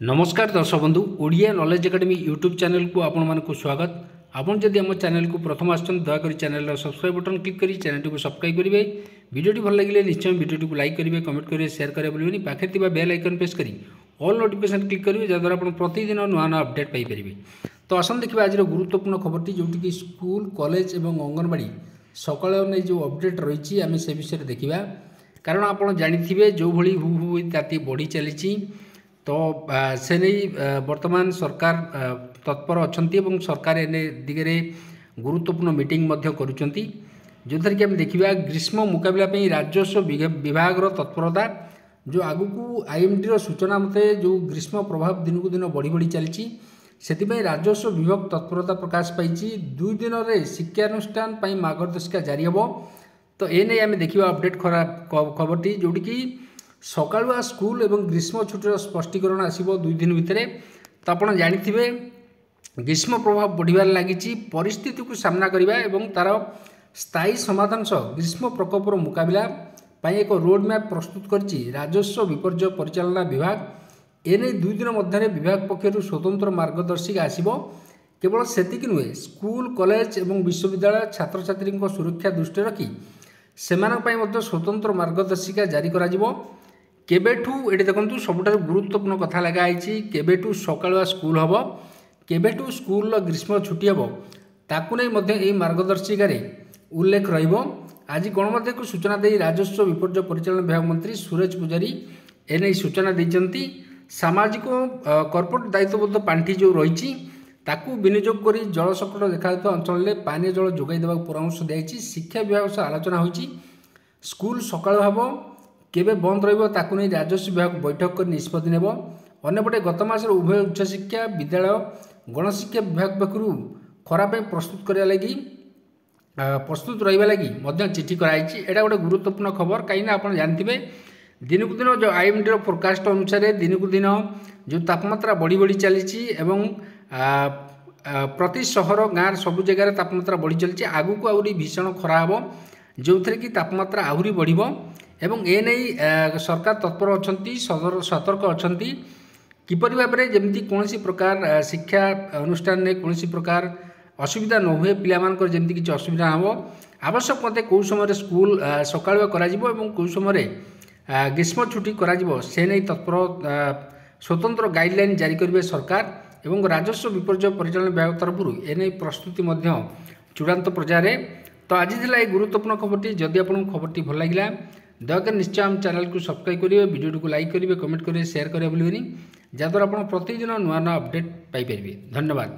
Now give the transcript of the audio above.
नमस्कार दर्शक बंधु Odia knowledge academy YouTube channel को आपण मानक स्वागत। आपन जदि आम चैनल को प्रथम आछन दयाकोरी चैनल सब्सक्राइब बटन क्लिक करी चैनल को सब्सक्राइब करेंगे। वीडियो भल लगे निश्चय वीडियो को लाइक करेंगे, कमेंट करेंगे, शेयर करेंगे बोलिए पाखे थिबा बेल आइकन प्रेस करी ऑल नोटिफिकेशन क्लिक करेंगे जद्वारा आप प्रतिदिन नुआ नुआ अपडेट पाइपर। तो आसन देखिए आज गुरुत्वपूर्ण खबरटी जोटी कि स्कूल कॉलेज और अंगनवाड़ी सकाल नहीं जो अपडेट रही आम से विषय देखा, कारण आप जाथे जो भली हु हु ताती बढ़ी चली तो से नहीं वर्तमान सरकार तत्पर अच्छा सरकार एने दिगरे गुरुत्वपूर्ण मीटिंग करुँच जो थी कि आम देखा ग्रीष्म मुकाबला राजस्व विभाग तत्परता जो आगु आईएमडी सूचना मते जो ग्रीष्म प्रभाव दिन को दिन बढ़ी बढ़ी चली से राजस्व विभाग तत्परता प्रकाश पाई 2 दिन में शिक्षानुष्ठान मार्गदर्शिका जारी हे। तो एने आम देखा अपडेट खबरटी जोटी कि सकालुआ स्कूल एवं ग्रीष्म छुट्टीर स्पष्टीकरण आसो 2 दिन भितर। तो आप जाथे ग्रीष्म प्रभाव बढ़िबार लगी परिस्थिति को सामना करने और तार स्थायी समाधान सह ग्रीष्म प्रकोपर मुकाबला एक रोड मैप प्रस्तुत करछि राजस्व विपर्यय परिचालना विभाग। एने 2 दिन मध्य विभाग पक्षर स्वतंत्र मार्गदर्शिका आसो। केवल सेतिक नुहे स्कूल कॉलेज और विश्वविद्यालय छात्र छात्री सुरक्षा दृष्टि रखी से स्वतंत्र मार्गदर्शिका जारी करा केबेठू ये देखो सबुठार गुरुत्वपूर्ण कथा लगाई केबेठू सकालुआ स्कूल हम केबेठू स्कूल ग्रीष्म छुट्टी हम ताकू नहीं मार्गदर्शिका उल्लेख आज गणमाध्यम को सूचना दे राजस्व विपर्यय परिचालन विभाग मंत्री सुरेश पुजारी एने सूचना देते सामाजिक कॉर्पोरेट दायित्वबद्ध पांठि जो रही ताकू विनियोग कर जल संकट देखा अंचल में पानी जल जोगाई देवा परामर्श दी। शिक्षा विभाग सह आलोचना होती स्कूल सकाल हम केबे बंद रही नहीं राजस्व विभाग बैठक कर निष्पत्ति नेब। अन्यपटे गत मास उभय उच्चशिक्षा विद्यालय गणशिक्षा विभाग पक्षर खरा प्रस्तुत करने लगी प्रस्तुत रहा लगी चिठी कराई। एटा गोटे गुरुत्वपूर्ण खबर कहीं आप जानते दिन को दिन जो आईएमडी फोरकास्ट अनुसार दिन को दिन जो तापमात्रा बढ़ी बढ़ी चली प्रति सहर गाँव सबु जगार तापमात्रा बढ़ी चली आगू को आहरी भीषण खरा हम जो थे कि तापमात्रा आहरी बढ़ एवं एने सरकार तत्पर अच्छा सतर्क अच्छा किपर भाव में जमी कौन प्रकार शिक्षा अनुष्ठान में कौन प्रकार असुविधा न हुए पिलामानकर जमी किसी असुविधा हम आवश्यक मत कौ समय स्कूल सकालुआ कौ समय ग्रीष्म छुट्टी से नहीं तत्पर स्वतंत्र गाइडलाइन जारी करेंगे सरकार एवं राजस्व विपर्यय परिचालन विभाग तरफ एने प्रस्तुति चूड़ांत पर्यायर। तो आज था गुरुत्वपूर्ण खबरटी जदि आपको खबरटी भल लगे दयाकोरी निश्चय आम चैनल को सब्सक्राइब करेंगे, वीडियो को लाइक करेंगे, कमेंट करेंगे, शेयर करेंगे बोलिए जहाँद्वारा आप प्रतिदिन नुआ नुआ अपडेट पाइपर। धन्यवाद।